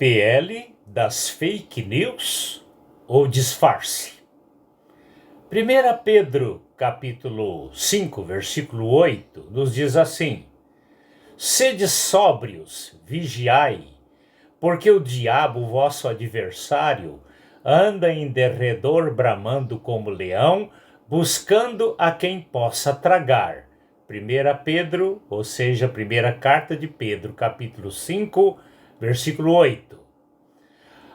PL das fake news ou disfarce? 1 Pedro, capítulo 5, versículo 8, nos diz assim: Sede sóbrios, vigiai, porque o diabo, vosso adversário, anda em derredor bramando como leão, buscando a quem possa tragar. 1 Pedro, ou seja, primeira carta de Pedro, capítulo 5, versículo 8.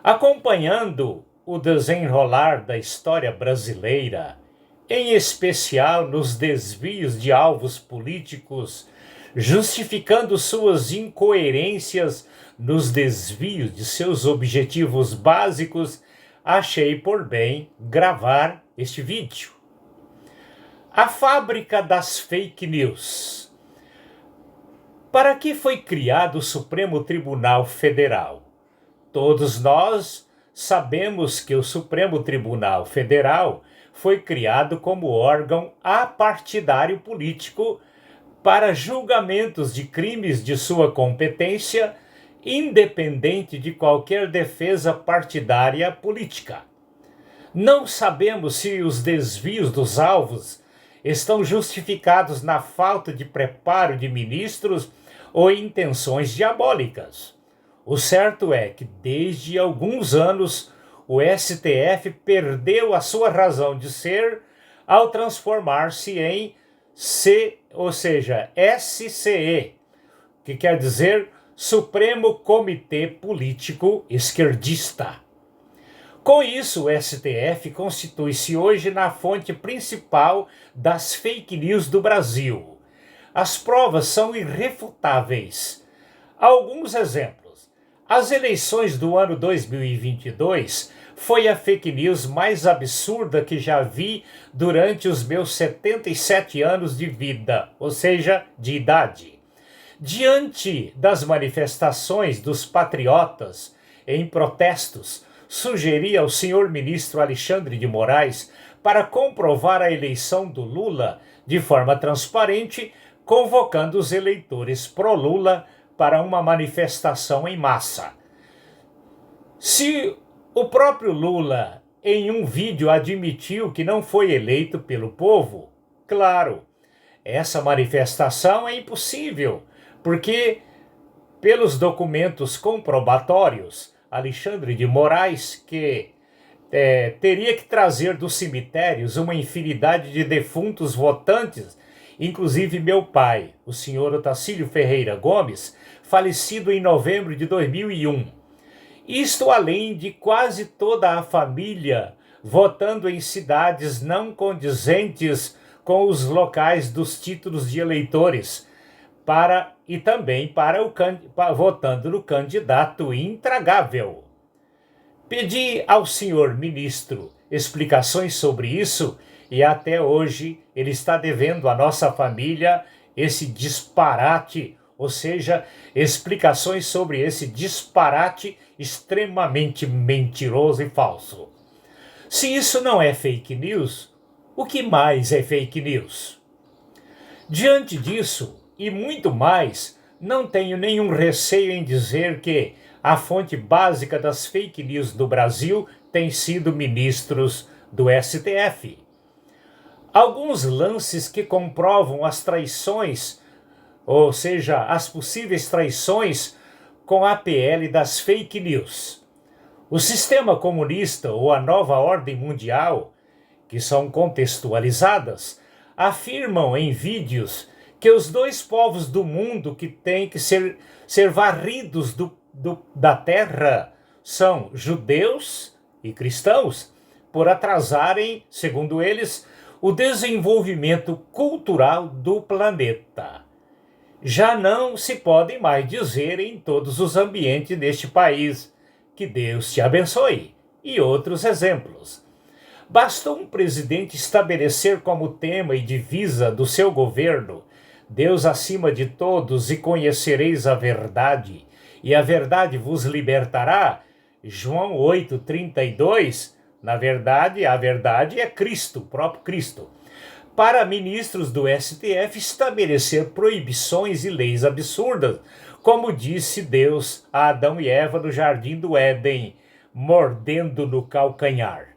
Acompanhando o desenrolar da história brasileira, em especial nos desvios de alvos políticos, justificando suas incoerências nos desvios de seus objetivos básicos, achei por bem gravar este vídeo. A fábrica das fake news. Para que foi criado o Supremo Tribunal Federal? Todos nós sabemos que o Supremo Tribunal Federal foi criado como órgão apartidário político para julgamentos de crimes de sua competência, independente de qualquer defesa partidária política. Não sabemos se os desvios dos alvos estão justificados na falta de preparo de ministros ou intenções diabólicas. O certo é que, desde alguns anos, o STF perdeu a sua razão de ser ao transformar-se em SCE, que quer dizer Supremo Comitê Político Esquerdista. Com isso, o STF constitui-se hoje na fonte principal das fake news do Brasil. As provas são irrefutáveis. Alguns exemplos. As eleições do ano 2022 foi a fake news mais absurda que já vi durante os meus 77 anos de vida, ou seja, de idade. Diante das manifestações dos patriotas em protestos, sugeri ao senhor ministro Alexandre de Moraes para comprovar a eleição do Lula de forma transparente, convocando os eleitores pró-Lula para uma manifestação em massa. Se o próprio Lula, em um vídeo, admitiu que não foi eleito pelo povo, claro, essa manifestação é impossível, porque, pelos documentos comprobatórios, Alexandre de Moraes, que teria que trazer dos cemitérios uma infinidade de defuntos votantes, inclusive meu pai, o senhor Otacílio Ferreira Gomes, falecido em novembro de 2001. Isto além de quase toda a família votando em cidades não condizentes com os locais dos títulos de eleitores, e também votando no candidato intragável. Pedi ao senhor ministro explicações sobre isso e até hoje ele está devendo à nossa família esse disparate, ou seja, explicações sobre esse disparate extremamente mentiroso e falso. Se isso não é fake news, o que mais é fake news? Diante disso, e muito mais, não tenho nenhum receio em dizer que a fonte básica das fake news do Brasil tem sido ministros do STF. Alguns lances que comprovam as traições, ou seja, as possíveis traições com a PL das fake news. O sistema comunista ou a nova ordem mundial, que são contextualizadas, afirmam em vídeos que os dois povos do mundo que têm que ser varridos da terra são judeus e cristãos, por atrasarem, segundo eles, o desenvolvimento cultural do planeta. Já não se pode mais dizer em todos os ambientes deste país, que Deus te abençoe, e outros exemplos. Bastou um presidente estabelecer como tema e divisa do seu governo Deus acima de todos, e conhecereis a verdade, e a verdade vos libertará. João 8:32. Na verdade, a verdade é Cristo, o próprio Cristo. Para ministros do STF estabelecer proibições e leis absurdas, como disse Deus a Adão e Eva no jardim do Éden, mordendo no calcanhar.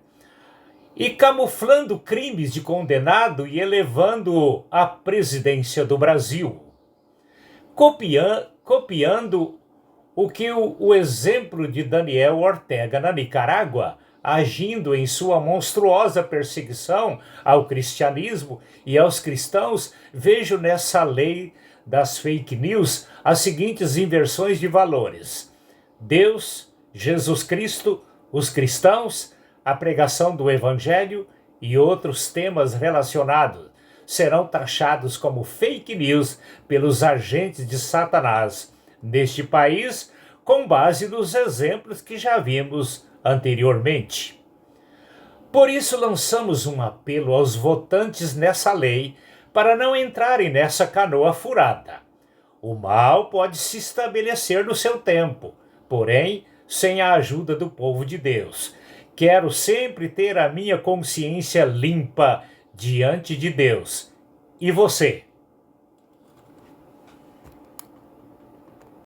E camuflando crimes de condenado e elevando-o à presidência do Brasil. Copiando o que o exemplo de Daniel Ortega na Nicarágua, agindo em sua monstruosa perseguição ao cristianismo e aos cristãos, vejo nessa lei das fake news as seguintes inversões de valores: Deus, Jesus Cristo, os cristãos, a pregação do Evangelho e outros temas relacionados serão taxados como fake news pelos agentes de Satanás neste país, com base nos exemplos que já vimos anteriormente. Por isso lançamos um apelo aos votantes nessa lei para não entrarem nessa canoa furada. O mal pode se estabelecer no seu tempo, porém, sem a ajuda do povo de Deus. Quero sempre ter a minha consciência limpa diante de Deus. E você?